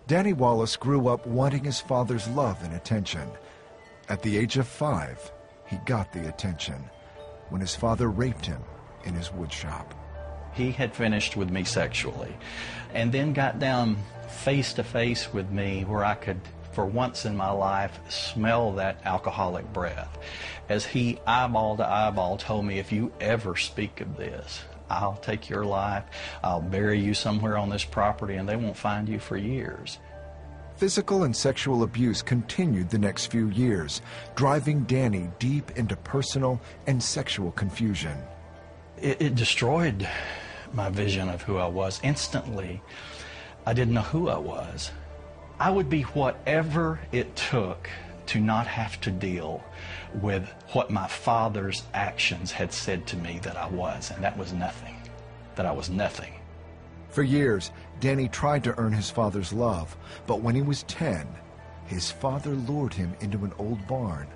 Danny Wallace grew up wanting his father's love and attention. At the age of 5, he got the attention when his father raped him in his woodshop. He had finished with me sexually and then got down face to face with me where I could, for once in my life, smell that alcoholic breath. As he, eyeball to eyeball, told me, if you ever speak of this, I'll take your life, I'll bury you somewhere on this property, and they won't find you for years. Physical and sexual abuse continued the next few years, driving Danny deep into personal and sexual confusion. It destroyed my vision of who I was. Instantly, I didn't know who I was. I would be whatever it took to not have to deal with what my father's actions had said to me that I was, and that was nothing, that I was nothing. For years, Danny tried to earn his father's love, but when he was 10, his father lured him into an old barn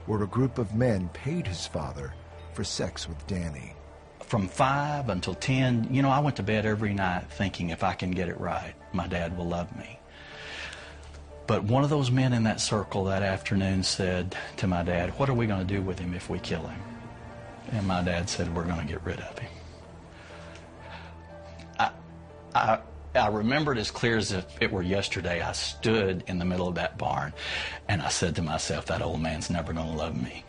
where a group of men paid his father for sex with Danny. From 5 until 10, I went to bed every night thinking, if I can get it right, my dad will love me. But one of those men in that circle that afternoon said to my dad, what are we going to do with him if we kill him? And my dad said, we're going to get rid of him. I remember it as clear as if it were yesterday. I stood in the middle of that barn and I said to myself, that old man's never going to love me.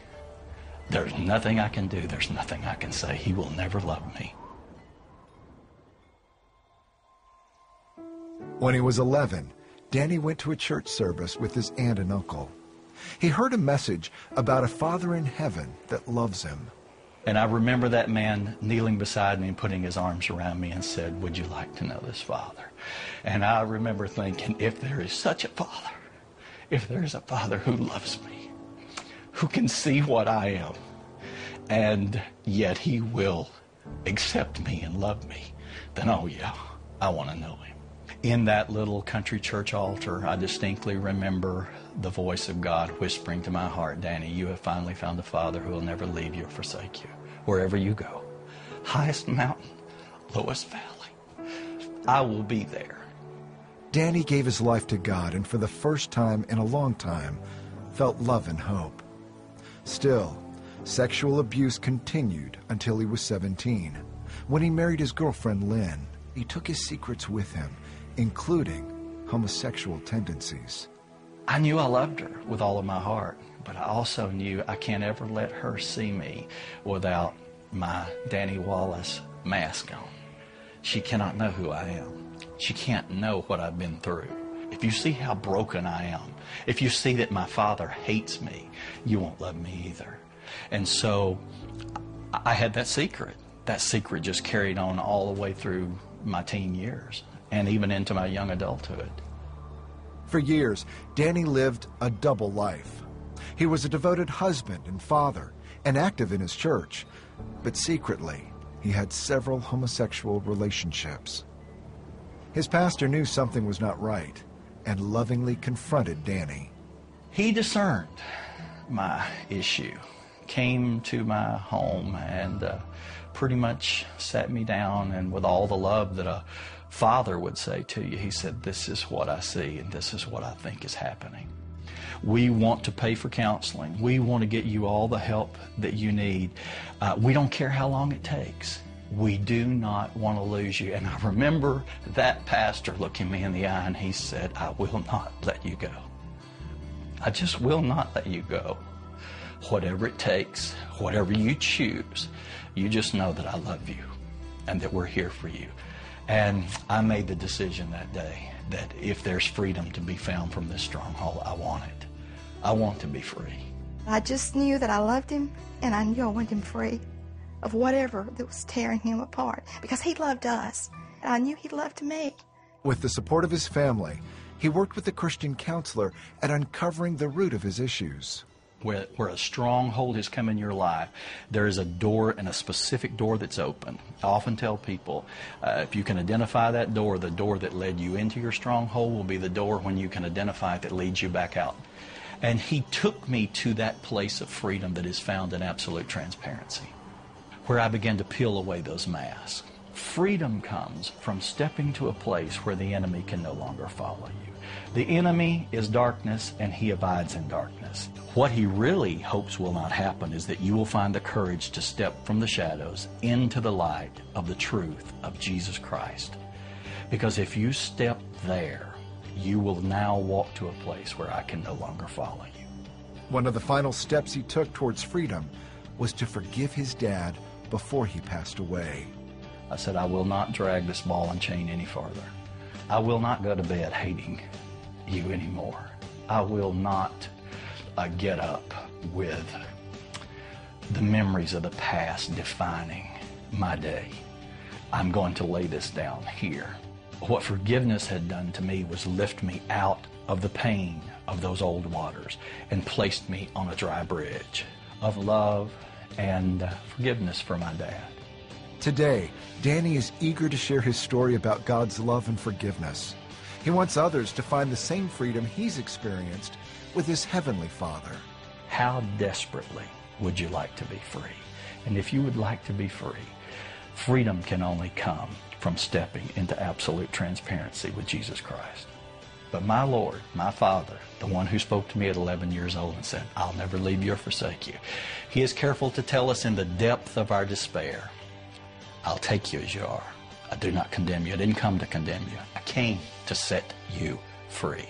There's nothing I can do. There's nothing I can say. He will never love me. When he was 11, Danny went to a church service with his aunt and uncle. He heard a message about a Father in heaven that loves him. And I remember that man kneeling beside me and putting his arms around me and said, would you like to know this Father? And I remember thinking, if there is such a Father, if there is a Father who loves me, who can see what I am, and yet he will accept me and love me, then oh yeah, I want to know him. In that little country church altar, I distinctly remember the voice of God whispering to my heart, Danny, you have finally found a Father who will never leave you or forsake you, wherever you go. Highest mountain, lowest valley, I will be there. Danny gave his life to God and for the first time in a long time felt love and hope. Still, sexual abuse continued until he was 17. When he married his girlfriend Lynn, he took his secrets with him, including homosexual tendencies. I knew I loved her with all of my heart, but I also knew I can't ever let her see me without my Danny Wallace mask on. She cannot know who I am. She can't know what I've been through. If you see how broken I am, if you see that my father hates me, you won't love me either. And so I had that secret. That secret just carried on all the way through my teen years and even into my young adulthood. For years, Danny lived a double life. He was a devoted husband and father and active in his church, but secretly, he had several homosexual relationships. His pastor knew something was not right and lovingly confronted Danny. He discerned my issue, came to my home and pretty much sat me down, and with all the love that a father would say to you, he said, this is what I see and this is what I think is happening. We want to pay for counseling. We want to get you all the help that you need. We don't care how long it takes. We do not want to lose you. And I remember that pastor looking me in the eye and he said, I will not let you go. I just will not let you go. Whatever it takes, whatever you choose, you just know that I love you and that we're here for you. And I made the decision that day that if there's freedom to be found from this stronghold, I want it. I want to be free. I just knew that I loved him, and I knew I wanted him free of whatever that was tearing him apart, because he loved us, and I knew he loved me. With the support of his family, he worked with a Christian counselor at uncovering the root of his issues. Where a stronghold has come in your life, there is a door, and a specific door that's open. I often tell people, if you can identify that door, the door that led you into your stronghold will be the door when you can identify it that leads you back out. And he took me to that place of freedom that is found in absolute transparency, where I began to peel away those masks. Freedom comes from stepping to a place where the enemy can no longer follow you. The enemy is darkness, and he abides in darkness. What he really hopes will not happen is that you will find the courage to step from the shadows into the light of the truth of Jesus Christ. Because if you step there, you will now walk to a place where I can no longer follow you. One of the final steps he took towards freedom was to forgive his dad before he passed away. I said, I will not drag this ball and chain any farther. I will not go to bed hating you anymore. I will not get up with the memories of the past defining my day. I'm going to lay this down here. What forgiveness had done to me was lift me out of the pain of those old waters and placed me on a dry bridge of love and forgiveness for my dad. Today, Danny is eager to share his story about God's love and forgiveness. He wants others to find the same freedom he's experienced with his Heavenly Father. How desperately would you like to be free? And if you would like to be free, freedom can only come from stepping into absolute transparency with Jesus Christ. But my Lord, my Father, the one who spoke to me at 11 years old and said, I'll never leave you or forsake you, he is careful to tell us in the depth of our despair, I'll take you as you are. I do not condemn you. I didn't come to condemn you. I came to set you free.